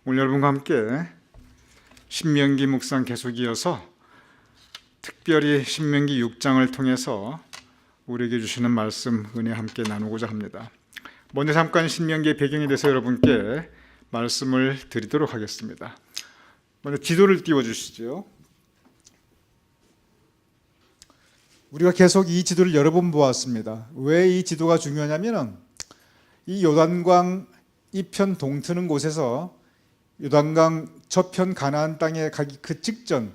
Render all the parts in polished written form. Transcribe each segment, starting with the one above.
오늘 여러분과 함께 신명기 묵상 계속 이어서 특별히 신명기 6장을 통해서 우리에게 주시는 말씀, 은혜 함께 나누고자 합니다. 먼저 잠깐 신명기의 배경에 대해서 여러분께 말씀을 드리도록 하겠습니다. 먼저 지도를 띄워주시죠. 우리가 계속 이 지도를 여러 번 보았습니다. 왜 이 지도가 중요하냐면 이 요단강 이편 동트는 곳에서 요단강 저편 가나안 땅에 가기 그 직전,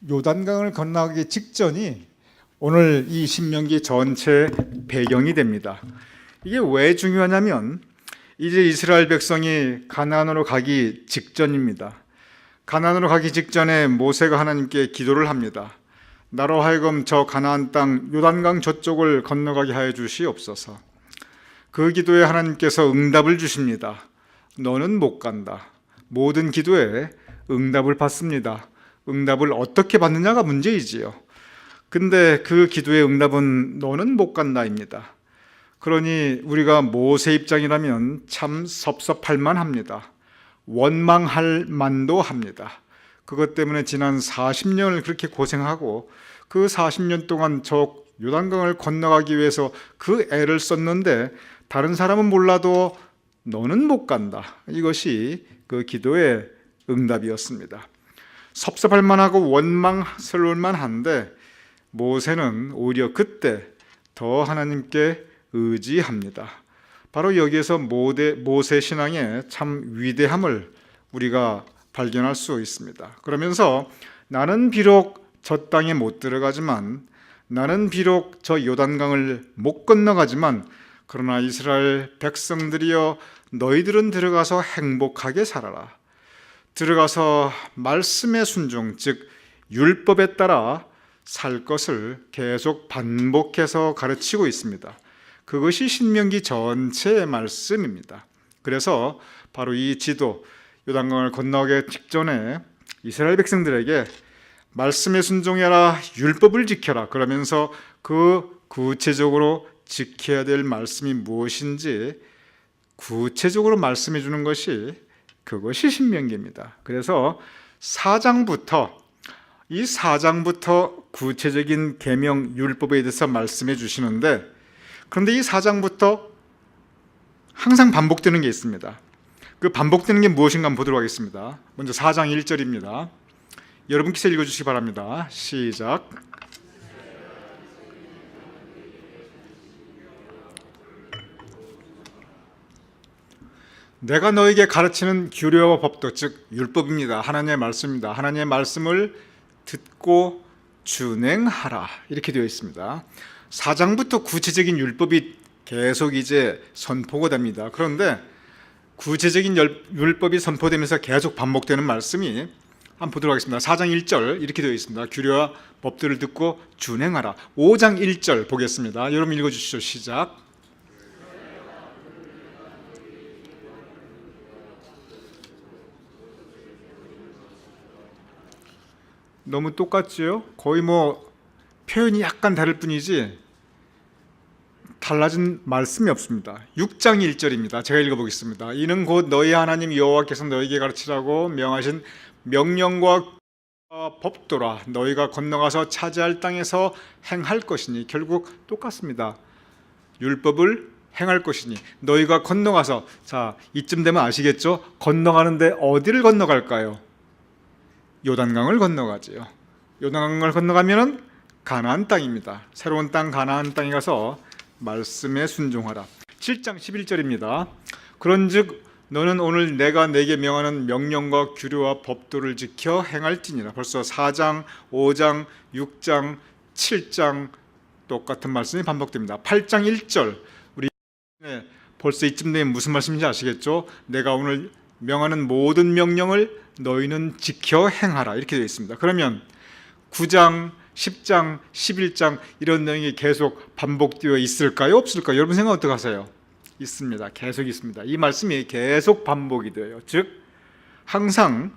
요단강을 건너가기 직전이 오늘 이 신명기 전체 배경이 됩니다. 이게 왜 중요하냐면 이제 이스라엘 백성이 가나안으로 가기 직전입니다. 가나안으로 가기 직전에 모세가 하나님께 기도를 합니다. 나로 하여금 저 가나안 땅 요단강 저쪽을 건너가게 하여 주시옵소서. 그 기도에 하나님께서 응답을 주십니다. 너는 못 간다. 모든 기도에 응답을 받습니다. 응답을 어떻게 받느냐가 문제이지요. 근데 그 기도의 응답은 너는 못 간다입니다. 그러니 우리가 모세 입장이라면 참 섭섭할 만합니다. 원망할 만도 합니다. 그것 때문에 지난 40년을 그렇게 고생하고 그 40년 동안 저 요단강을 건너가기 위해서 그 애를 썼는데 다른 사람은 몰라도 너는 못 간다. 이것이 그 기도의 응답이었습니다. 섭섭할 만하고 원망스러울 만한데 모세는 오히려 그때 더 하나님께 의지합니다. 바로 여기에서 모세 신앙의 참 위대함을 우리가 발견할 수 있습니다. 그러면서 나는 비록 저 땅에 못 들어가지만, 나는 비록 저 요단강을 못 건너가지만, 그러나 이스라엘 백성들이여 너희들은 들어가서 행복하게 살아라. 들어가서 말씀의 순종, 즉 율법에 따라 살 것을 계속 반복해서 가르치고 있습니다. 그것이 신명기 전체의 말씀입니다. 그래서 바로 이 지도, 요단강을 건너가기 직전에 이스라엘 백성들에게 말씀에 순종해라, 율법을 지켜라, 그러면서 그 구체적으로 지켜야 될 말씀이 무엇인지 구체적으로 말씀해 주는 것이 그것이 신명기입니다. 그래서 4장부터 이 4장부터 구체적인 계명 율법에 대해서 말씀해 주시는데, 그런데 이 4장부터 항상 반복되는 게 있습니다. 그 반복되는 게 무엇인가 한번 보도록 하겠습니다. 먼저 4장 1절입니다. 여러분께서 읽어주시기 바랍니다. 시작. 내가 너에게 가르치는 규례와 법도, 즉 율법입니다. 하나님의 말씀입니다. 하나님의 말씀을 듣고 준행하라, 이렇게 되어 있습니다. 4장부터 구체적인 율법이 계속 이제 선포가 됩니다. 그런데 구체적인 율법이 선포되면서 계속 반복되는 말씀이 한번 보도록 하겠습니다. 4장 1절 이렇게 되어 있습니다. 규례와 법들을 듣고 준행하라. 5장 1절 보겠습니다. 여러분 읽어주시죠. 시작. 너무 똑같지요? 거의 표현이 약간 다를 뿐이지 달라진 말씀이 없습니다. 6장 1절입니다. 제가 읽어보겠습니다. 이는 곧 너희 하나님 여호와께서 너희에게 가르치라고 명하신 명령과 법도라. 너희가 건너가서 차지할 땅에서 행할 것이니. 결국 똑같습니다. 율법을 행할 것이니 너희가 건너가서, 자, 이쯤 되면 아시겠죠? 건너가는데 어디를 건너갈까요? 요단강을 건너가지요. 요단강을 건너가면은 가나안 땅입니다. 새로운 땅 가나안 땅에 가서 말씀에 순종하라. 7장 11절입니다. 그런즉 너는 오늘 내가 내게 명하는 명령과 규례와 법도를 지켜 행할지니라. 벌써 4장, 5장, 6장, 7장 똑같은 말씀이 반복됩니다. 8장 1절, 우리 벌써 이쯤 되면 무슨 말씀인지 아시겠죠? 내가 오늘 명하는 모든 명령을 너희는 지켜 행하라, 이렇게 되어 있습니다. 그러면 9장, 10장, 11장 이런 내용이 계속 반복되어 있을까요? 없을까요? 여러분 생각 어떻게 하세요? 있습니다. 계속 있습니다. 이 말씀이 계속 반복이 돼요. 즉 항상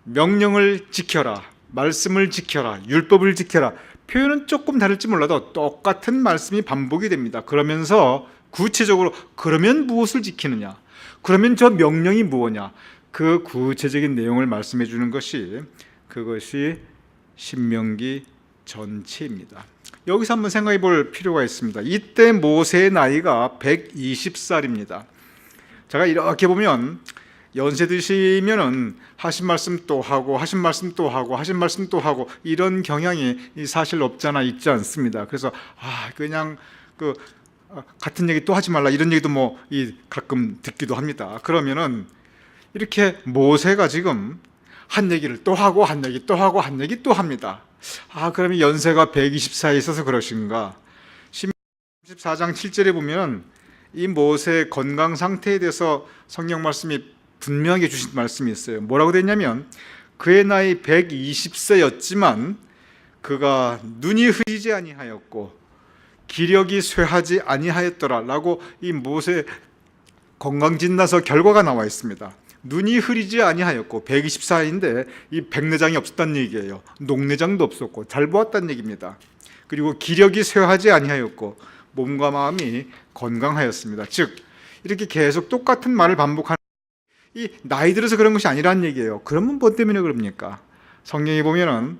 명령을 지켜라, 말씀을 지켜라, 율법을 지켜라. 표현은 조금 다를지 몰라도 똑같은 말씀이 반복이 됩니다. 그러면서 구체적으로 그러면 무엇을 지키느냐? 그러면 저 명령이 무엇냐? 그 구체적인 내용을 말씀해 주는 것이 그것이 신명기 전체입니다. 여기서 한번 생각해 볼 필요가 있습니다. 이때 모세의 나이가 120살입니다. 제가 이렇게 보면 연세 드시면은 하신 말씀 또 하고 하신 말씀 또 하고 하신 말씀 또 하고 이런 경향이 사실 없잖아 있지 않습니다. 그래서 그냥 같은 얘기 또 하지 말라 이런 얘기도 가끔 듣기도 합니다. 그러면은 이렇게 모세가 지금 한 얘기를 또 하고 한 얘기 또 하고 한 얘기 또 합니다. 그러면 연세가 120살에 있어서 그러신가? 14장 7절에 보면 이 모세의 건강 상태에 대해서 성경 말씀이 분명하게 주신 말씀이 있어요. 뭐라고 됐냐면 그의 나이 120세였지만 그가 눈이 흐리지 아니하였고 기력이 쇠하지 아니하였더라라고 이 모세 건강 진단서 결과가 나와 있습니다. 눈이 흐리지 아니하였고 120살인데 이 백내장이 없었다는 얘기예요. 녹내장도 없었고 잘 보았다는 얘기입니다. 그리고 기력이 쇠하지 아니하였고 몸과 마음이 건강하였습니다. 즉 이렇게 계속 똑같은 말을 반복하는 이 나이 들어서 그런 것이 아니라는 얘기예요. 그러면 뭐 때문에 그럽니까? 성경에 보면은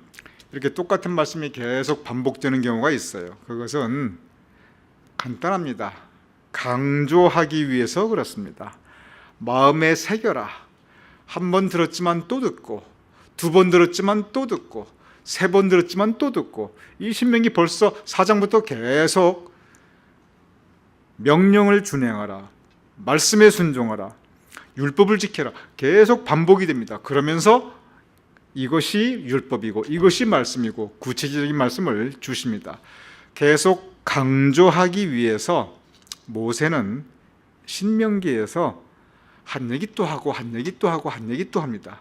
이렇게 똑같은 말씀이 계속 반복되는 경우가 있어요. 그것은 간단합니다. 강조하기 위해서 그렇습니다. 마음에 새겨라. 한 번 들었지만 또 듣고, 두 번 들었지만 또 듣고, 세 번 들었지만 또 듣고, 이 신명기 벌써 4장부터 계속 명령을 준행하라, 말씀에 순종하라, 율법을 지켜라, 계속 반복이 됩니다. 그러면서 이것이 율법이고 이것이 말씀이고 구체적인 말씀을 주십니다. 계속 강조하기 위해서 모세는 신명기에서 한 얘기 또 하고 한 얘기 또 하고 한 얘기 또 합니다.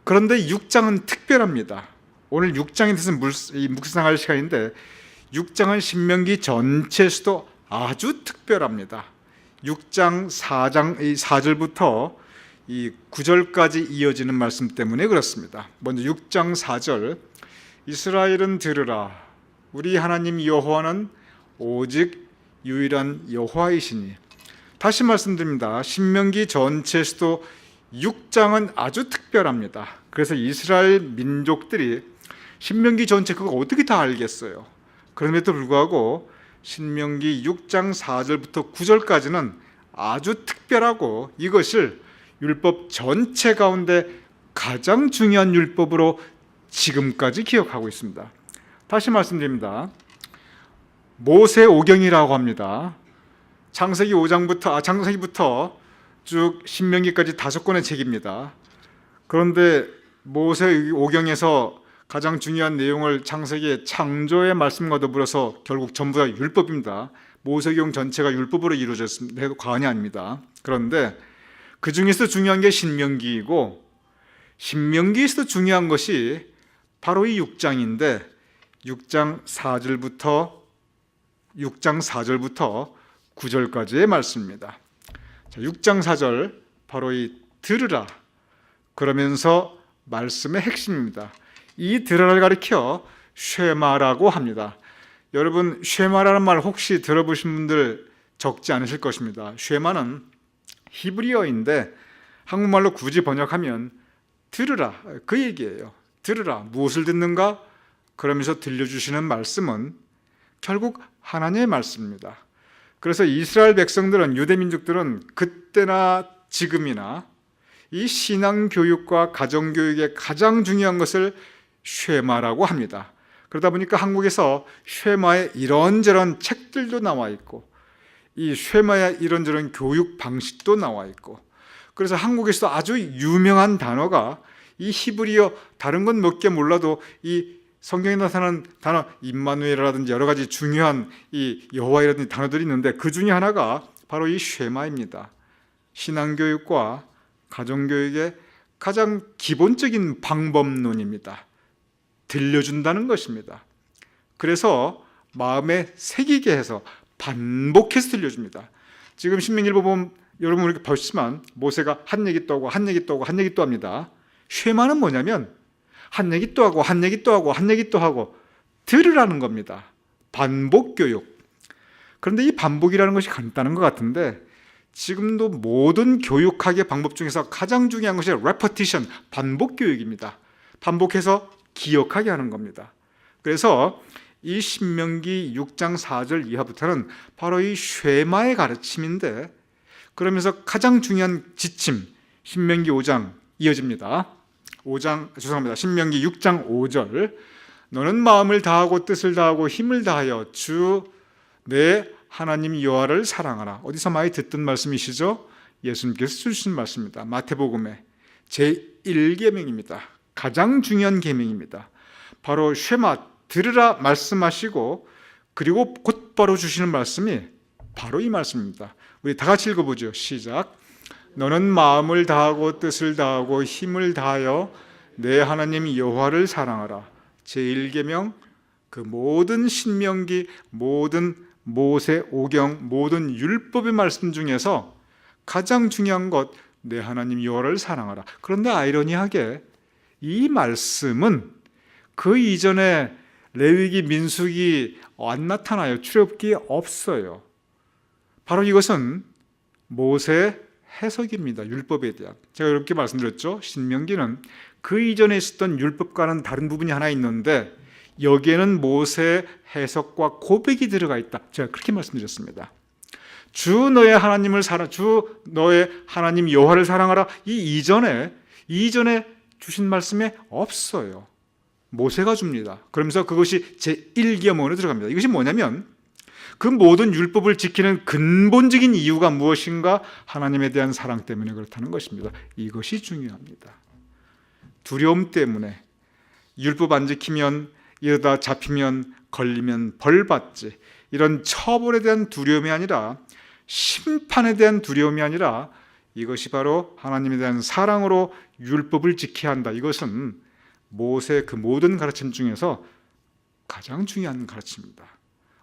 그런데 6장은 특별합니다. 오늘 6장에 대해서 묵상할 시간인데 6장은 신명기 전체에서도 아주 특별합니다. 6장 4절부터 이 9절까지 이어지는 말씀 때문에 그렇습니다. 먼저 6장 4절, 이스라엘은 들으라. 우리 하나님 여호와는 오직 유일한 여호와이시니. 다시 말씀드립니다. 신명기 전체에서도 6장은 아주 특별합니다. 그래서 이스라엘 민족들이 신명기 전체 그거 어떻게 다 알겠어요? 그럼에도 불구하고 신명기 6장 4절부터 9절까지는 아주 특별하고 이것을 율법 전체 가운데 가장 중요한 율법으로 지금까지 기억하고 있습니다. 다시 말씀드립니다. 모세오경이라고 합니다. 창세기부터 쭉 신명기까지 5권의 책입니다. 그런데 모세오경에서 가장 중요한 내용을 창세기의 창조의 말씀과 더불어서 결국 전부 다 율법입니다. 모세오경 전체가 율법으로 이루어졌습니다. 해도 과언이 아닙니다. 그런데 그 중에서 중요한 게 신명기이고 신명기에서도 중요한 것이 바로 이 6장인데 6장 4절부터 9절까지의 말씀입니다. 자, 6장 4절 바로 이 들으라 그러면서 말씀의 핵심입니다. 이 들으라를 가리켜 쉐마라고 합니다. 여러분 쉐마라는 말 혹시 들어보신 분들 적지 않으실 것입니다. 쉐마는 히브리어인데 한국말로 굳이 번역하면 들으라 그 얘기예요. 들으라 무엇을 듣는가? 그러면서 들려주시는 말씀은 결국 하나님의 말씀입니다. 그래서 이스라엘 백성들은 유대민족들은 그때나 지금이나 이 신앙교육과 가정교육의 가장 중요한 것을 쉐마라고 합니다. 그러다 보니까 한국에서 쉐마의 이런저런 책들도 나와 있고 이 쉐마의 이런저런 교육 방식도 나와 있고 그래서 한국에서도 아주 유명한 단어가 이 히브리어 다른 건 몇 개 몰라도 이 성경에 나타나는 단어 임마누엘이라든지 여러 가지 중요한 이 여호와라든지 단어들이 있는데 그 중에 하나가 바로 이 쉐마입니다. 신앙교육과 가정교육의 가장 기본적인 방법론입니다. 들려준다는 것입니다. 그래서 마음에 새기게 해서 반복해서 들려줍니다. 지금 신명기를 보면 여러분 이렇게 보시지만 모세가 한 얘기 또 하고 한 얘기 또 하고 한 얘기 또 합니다. 쉐마는 뭐냐면 한 얘기 또 하고 한 얘기 또 하고 한 얘기 또 하고 들으라는 겁니다. 반복 교육. 그런데 이 반복이라는 것이 간단한 것 같은데 지금도 모든 교육학의 방법 중에서 가장 중요한 것이 repetition, 반복 교육입니다. 반복해서 기억하게 하는 겁니다. 그래서 이 신명기 6장 4절 이하부터는 바로 이 쉐마의 가르침인데, 그러면서 가장 중요한 지침 신명기 5장 이어집니다. 신명기 6장 5절, 너는 마음을 다하고 뜻을 다하고 힘을 다하여 주 내 하나님 여호와를 사랑하라. 어디서 많이 듣던 말씀이시죠? 예수님께서 주신 말씀입니다. 마태복음의 제1계명입니다. 가장 중요한 계명입니다. 바로 쉐마, 들으라 말씀하시고, 그리고 곧바로 주시는 말씀이 바로 이 말씀입니다. 우리 다 같이 읽어보죠. 시작. 너는 마음을 다하고 뜻을 다하고 힘을 다하여 내 하나님 여호와를 사랑하라. 제1계명, 그 모든 신명기, 모든 모세 오경, 모든 율법의 말씀 중에서 가장 중요한 것, 내 하나님 여호와를 사랑하라. 그런데 아이러니하게 이 말씀은 그 이전에 레위기, 민수기 안 나타나요. 출애굽기 없어요. 바로 이것은 모세 해석입니다. 율법에 대한. 제가 이렇게 말씀드렸죠. 신명기는 그 이전에 있었던 율법과는 다른 부분이 하나 있는데 여기에는 모세 해석과 고백이 들어가 있다. 제가 그렇게 말씀드렸습니다. 주 너의 하나님 여호와를 사랑하라. 이 이전에 주신 말씀에 없어요. 모세가 줍니다. 그러면서 그것이 제1계명으로 들어갑니다. 이것이 뭐냐면 그 모든 율법을 지키는 근본적인 이유가 무엇인가? 하나님에 대한 사랑 때문에 그렇다는 것입니다. 이것이 중요합니다. 두려움 때문에 율법 안 지키면, 이러다 잡히면, 걸리면 벌받지, 이런 처벌에 대한 두려움이 아니라, 심판에 대한 두려움이 아니라, 이것이 바로 하나님에 대한 사랑으로 율법을 지켜야 한다. 이것은 모세의 그 모든 가르침 중에서 가장 중요한 가르침입니다.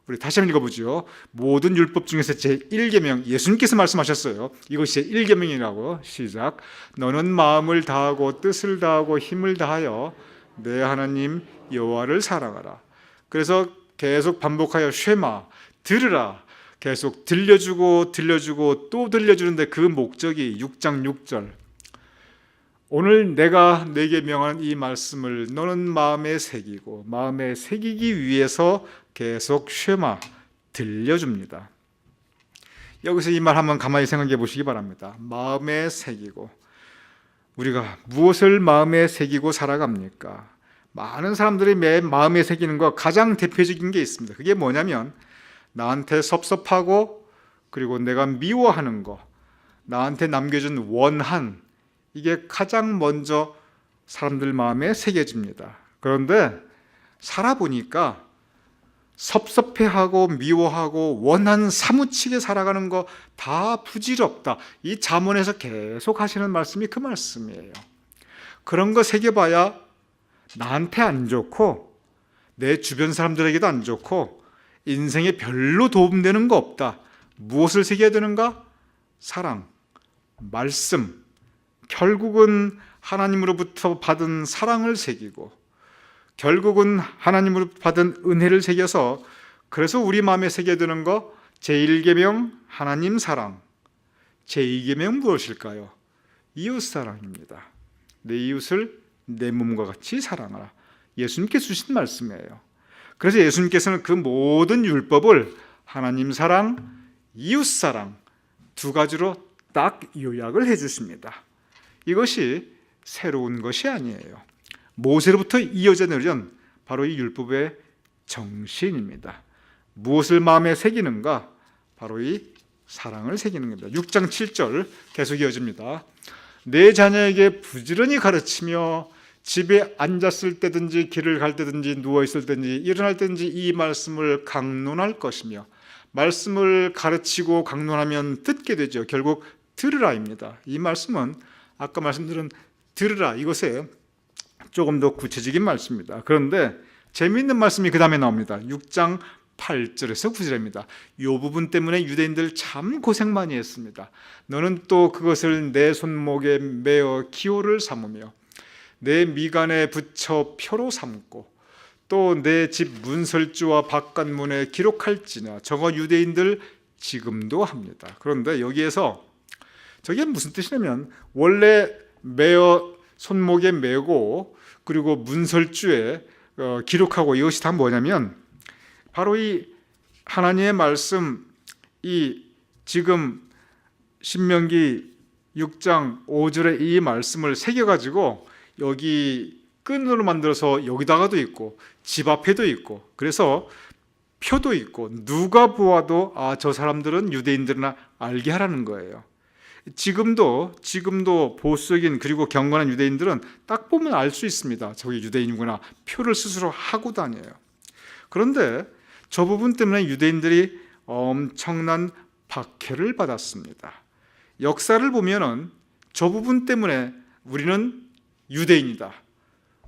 우리 다시 한번 읽어보죠. 모든 율법 중에서 제1계명, 예수님께서 말씀하셨어요. 이것이 제1계명이라고. 시작. 너는 마음을 다하고 뜻을 다하고 힘을 다하여 내 하나님 여호와를 사랑하라. 그래서 계속 반복하여 쉐마, 들으라, 계속 들려주고 또 들려주는데 그 목적이 6장 6절, 오늘 내가 네게 명한 이 말씀을 너는 마음에 새기고, 마음에 새기기 위해서 계속 쉐마, 들려줍니다. 여기서 이 말 한번 가만히 생각해 보시기 바랍니다. 마음에 새기고, 우리가 무엇을 마음에 새기고 살아갑니까? 많은 사람들이 매 마음에 새기는 거 가장 대표적인 게 있습니다. 그게 뭐냐면 나한테 섭섭하고, 그리고 내가 미워하는 거, 나한테 남겨준 원한, 이게 가장 먼저 사람들 마음에 새겨집니다. 그런데 살아보니까 섭섭해하고 미워하고 원한 사무치게 살아가는 거 다 부질없다. 이 잠언에서 계속 하시는 말씀이 그 말씀이에요. 그런 거 새겨봐야 나한테 안 좋고 내 주변 사람들에게도 안 좋고 인생에 별로 도움되는 거 없다. 무엇을 새겨야 되는가? 사랑, 말씀, 결국은 하나님으로부터 받은 사랑을 새기고, 결국은 하나님으로부터 받은 은혜를 새겨서, 그래서 우리 마음에 새겨야 되는 거, 제1계명 하나님 사랑, 제2계명 무엇일까요? 이웃사랑입니다. 내 이웃을 내 몸과 같이 사랑하라. 예수님께서 주신 말씀이에요. 그래서 예수님께서는 그 모든 율법을 하나님 사랑, 이웃 사랑 두 가지로 딱 요약을 해주십니다. 이것이 새로운 것이 아니에요. 모세로부터 이어져 내려온 바로 이 율법의 정신입니다. 무엇을 마음에 새기는가? 바로 이 사랑을 새기는 겁니다. 6장 7절 계속 이어집니다. 내 자녀에게 부지런히 가르치며 집에 앉았을 때든지 길을 갈 때든지 누워있을 때든지 일어날 때든지 이 말씀을 강론할 것이며, 말씀을 가르치고 강론하면 듣게 되죠. 결국 들으라입니다. 이 말씀은 아까 말씀드린 들으라, 이것에 조금 더 구체적인 말씀입니다. 그런데 재미있는 말씀이 그 다음에 나옵니다. 6장 8절에서 9절입니다. 이 부분 때문에 유대인들 참 고생 많이 했습니다. 너는 또 그것을 내 손목에 매어 기호를 삼으며 내 미간에 붙여 표로 삼고 또 내 집 문설주와 바깥문에 기록할지나. 저거 유대인들 지금도 합니다. 그런데 여기에서 저게 무슨 뜻이냐면 원래 손목에 메고 그리고 문설주에 기록하고 이것이 다 뭐냐면 바로 이 하나님의 말씀 이 지금 신명기 6장 5절의 이 말씀을 새겨가지고 여기 끈으로 만들어서 여기다가도 있고 집 앞에도 있고 그래서 표도 있고 누가 보아도 저 사람들은 유대인들이나 알게 하라는 거예요. 지금도 보수적인 그리고 경건한 유대인들은 딱 보면 알 수 있습니다. 저기 유대인이구나. 표를 스스로 하고 다녀요. 그런데 저 부분 때문에 유대인들이 엄청난 박해를 받았습니다. 역사를 보면은 저 부분 때문에 우리는 유대인이다.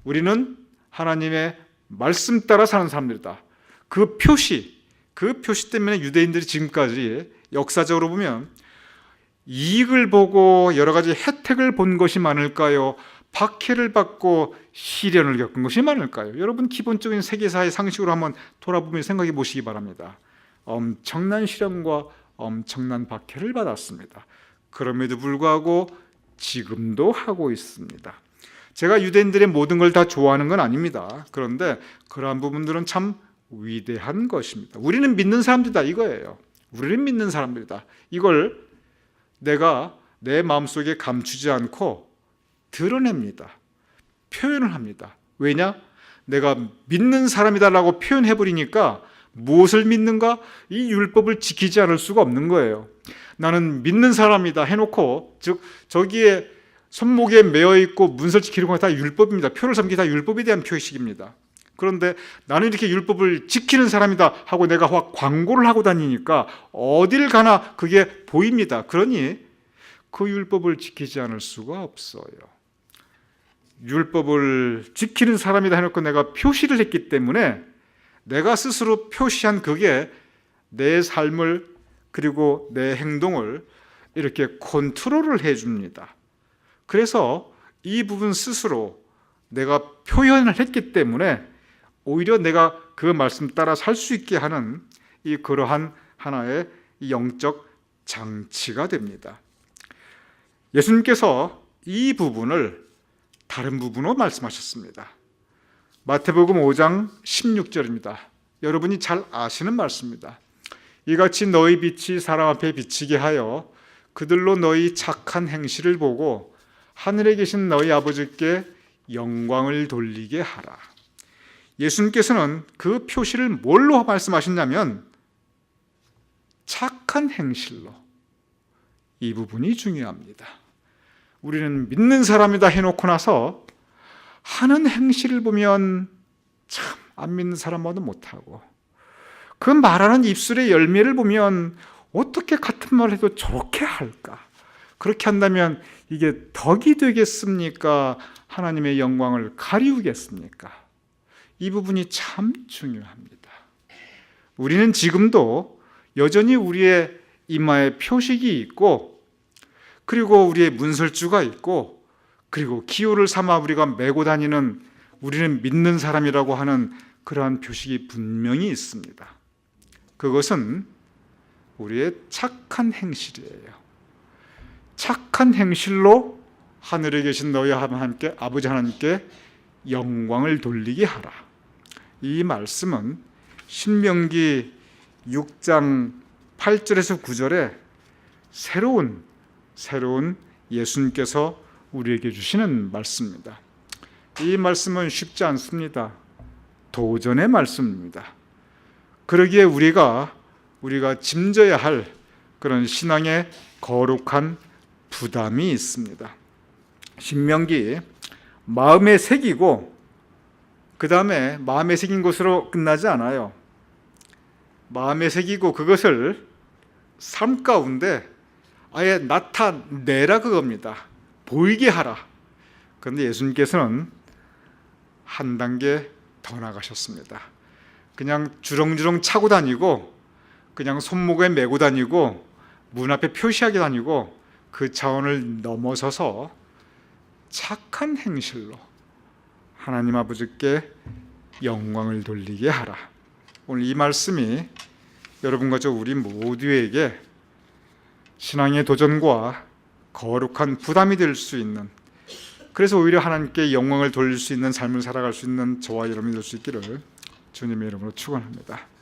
우리는 하나님의 말씀 따라 사는 사람들이다. 그 표시 때문에 유대인들이 지금까지 역사적으로 보면 이익을 보고 여러 가지 혜택을 본 것이 많을까요? 박해를 받고 시련을 겪은 것이 많을까요? 여러분 기본적인 세계사의 상식으로 한번 돌아보며 생각해 보시기 바랍니다. 엄청난 시련과 엄청난 박해를 받았습니다. 그럼에도 불구하고 지금도 하고 있습니다. 제가 유대인들의 모든 걸 다 좋아하는 건 아닙니다. 그런데 그러한 부분들은 참 위대한 것입니다. 우리는 믿는 사람들이다 이거예요. 우리는 믿는 사람들이다. 이걸 내가 내 마음속에 감추지 않고 드러냅니다. 표현을 합니다. 왜냐? 내가 믿는 사람이다라고 표현해버리니까 무엇을 믿는가? 이 율법을 지키지 않을 수가 없는 거예요. 나는 믿는 사람이다 해놓고 즉 저기에 손목에 매어있고 문설 지키는 건 다 율법입니다. 표를 삼기 다 율법에 대한 표식입니다. 그런데 나는 이렇게 율법을 지키는 사람이다 하고 내가 확 광고를 하고 다니니까 어딜 가나 그게 보입니다. 그러니 그 율법을 지키지 않을 수가 없어요. 율법을 지키는 사람이다 해놓고 내가 표시를 했기 때문에 내가 스스로 표시한 그게 내 삶을 그리고 내 행동을 이렇게 컨트롤을 해줍니다. 그래서 이 부분 스스로 내가 표현을 했기 때문에 오히려 내가 그 말씀 따라 살 수 있게 하는 그러한 하나의 영적 장치가 됩니다. 예수님께서 이 부분을 다른 부분으로 말씀하셨습니다. 마태복음 5장 16절입니다. 여러분이 잘 아시는 말씀입니다. 이같이 너희 빛이 사람 앞에 비치게 하여 그들로 너희 착한 행실을 보고 하늘에 계신 너희 아버지께 영광을 돌리게 하라. 예수님께서는 그 표시를 뭘로 말씀하셨냐면 착한 행실로. 이 부분이 중요합니다. 우리는 믿는 사람이다 해놓고 나서 하는 행실을 보면 참 안 믿는 사람과도 못하고 그 말하는 입술의 열매를 보면 어떻게 같은 말 해도 저렇게 할까? 그렇게 한다면 이게 덕이 되겠습니까? 하나님의 영광을 가리우겠습니까? 이 부분이 참 중요합니다. 우리는 지금도 여전히 우리의 이마에 표식이 있고 그리고 우리의 문설주가 있고 그리고 기호를 삼아 우리가 메고 다니는 우리는 믿는 사람이라고 하는 그러한 표식이 분명히 있습니다. 그것은 우리의 착한 행실이에요. 착한 행실로 하늘에 계신 너희 하나님께 아버지 하나님께 영광을 돌리게 하라. 이 말씀은 신명기 6장 8절에서 9절에 새로운 예수님께서 우리에게 주시는 말씀입니다. 이 말씀은 쉽지 않습니다. 도전의 말씀입니다. 그러기에 우리가 짐져야 할 그런 신앙의 거룩한 부담이 있습니다. 신명기 마음에 새기고 그 다음에 마음에 새긴 것으로 끝나지 않아요. 마음에 새기고 그것을 삶 가운데 아예 나타내라 그겁니다. 보이게 하라. 그런데 예수님께서는 한 단계 더 나가셨습니다. 그냥 주렁주렁 차고 다니고 그냥 손목에 메고 다니고 문 앞에 표시하게 다니고 그 차원을 넘어서서 착한 행실로 하나님 아버지께 영광을 돌리게 하라. 오늘 이 말씀이 여러분과 저 우리 모두에게 신앙의 도전과 거룩한 부담이 될 수 있는, 그래서 오히려 하나님께 영광을 돌릴 수 있는 삶을 살아갈 수 있는 저와 여러분이 될 수 있기를 주님의 이름으로 축원합니다.